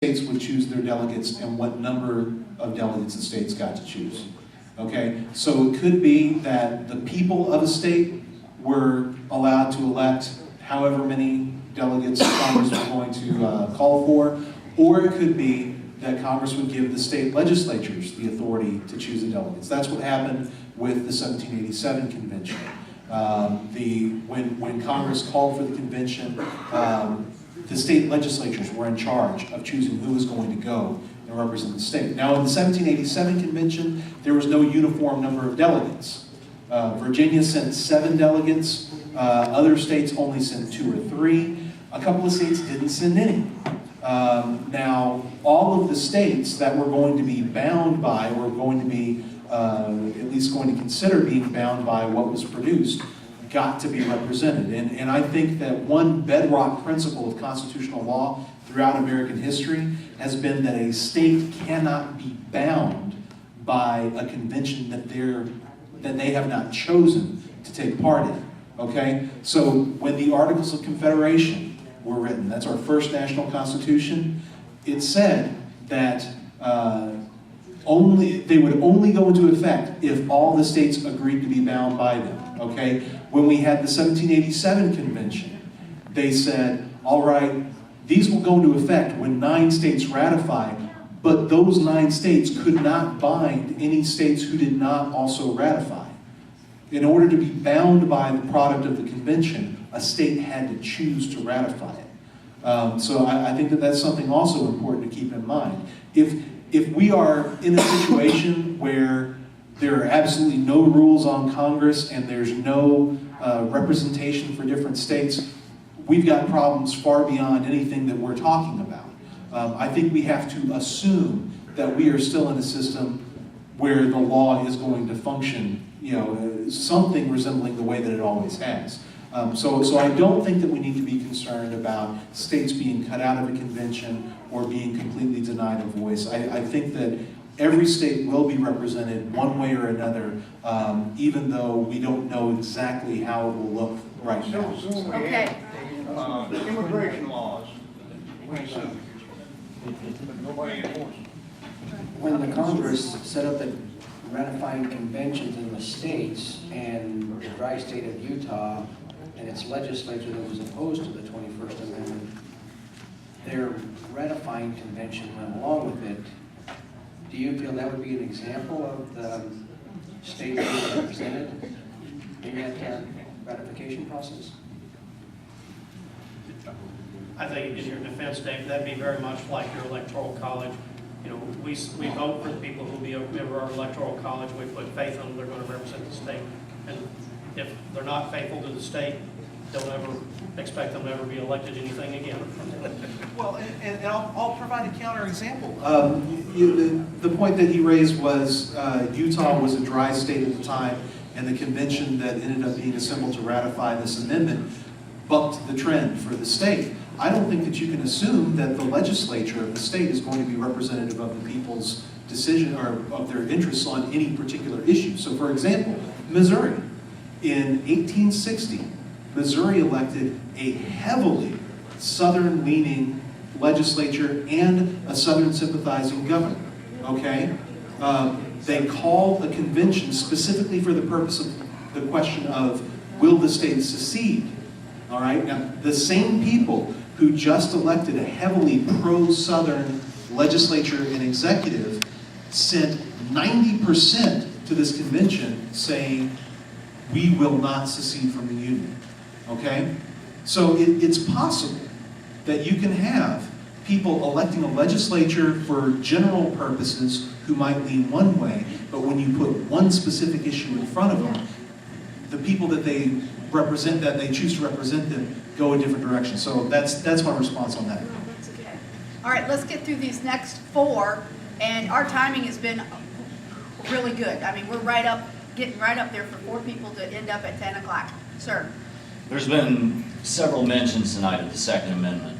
states would choose their delegates and what number of delegates the states got to choose. Okay, so it could be that the people of a state were allowed to elect however many delegates Congress was going to call for, or it could be that Congress would give the state legislatures the authority to choose the delegates. That's what happened with the 1787 convention. When Congress called for the convention, the state legislatures were in charge of choosing who was going to go and represent the state. Now, in the 1787 convention, there was no uniform number of delegates. Virginia sent 7 delegates. Other states only sent 2 or 3. A couple of states didn't send any. Now, all of the states that were going to be bound by, or going to be at least going to consider being bound by what was produced, got to be represented. And I think that one bedrock principle of constitutional law throughout American history has been that a state cannot be bound by a convention that they have not chosen to take part in. Okay? So when the Articles of Confederation were written, that's our first national constitution, it said that they would only go into effect if all the states agreed to be bound by them. Okay? When we had the 1787 convention, they said, all right, these will go into effect when 9 states ratify, but those 9 states could not bind any states who did not also ratify. In order to be bound by the product of the convention, a state had to choose to ratify it. So I think that that's something also important to keep in mind. If we are in a situation where there are absolutely no rules on Congress and there's no representation for different states, we've got problems far beyond anything that we're talking about. I think we have to assume that we are still in a system where the law is going to function, something resembling the way that it always has. So I don't think that we need to be concerned about states being cut out of a convention or being completely denied a voice. I think that every state will be represented one way or another, even though we don't know exactly how it will look right now. Okay. Immigration laws. Nobody enforces. When the Congress set up the ratifying conventions in the states, and the dry state of Utah and its legislature that was opposed to the 21st Amendment, their ratifying convention went along with it. Do you feel that would be an example of the state being represented in that ratification process? I think in your defense, Dave, that'd be very much like your electoral college. We vote for the people who will be a member of our electoral college. We put faith in them, they're going to represent the state. And if they're not faithful to the state, don't ever expect them to ever be elected anything again. Well, and I'll provide a counter example. The point that he raised was Utah was a dry state at the time, and the convention that ended up being assembled to ratify this amendment bucked the trend for the state. I don't think that you can assume that the legislature of the state is going to be representative of the people's decision or of their interests on any particular issue. So, for example, Missouri. In 1860, Missouri elected a heavily Southern-leaning legislature and a Southern sympathizing governor. Okay? They called a convention specifically for the purpose of the question of, will the state secede? All right? Now, the same people who just elected a heavily pro-Southern legislature and executive sent 90% to this convention saying, we will not secede from the Union. Okay? So it's possible that you can have people electing a legislature for general purposes who might lean one way, but when you put one specific issue in front of them, the people that they represent, that they choose to represent them, go a different direction. So that's my response on that. That's okay. All right, let's get through these next 4, and our timing has been really good. I mean, we're getting right up there for 4 people to end up at 10 o'clock. Sir. There's been several mentions tonight of the Second Amendment.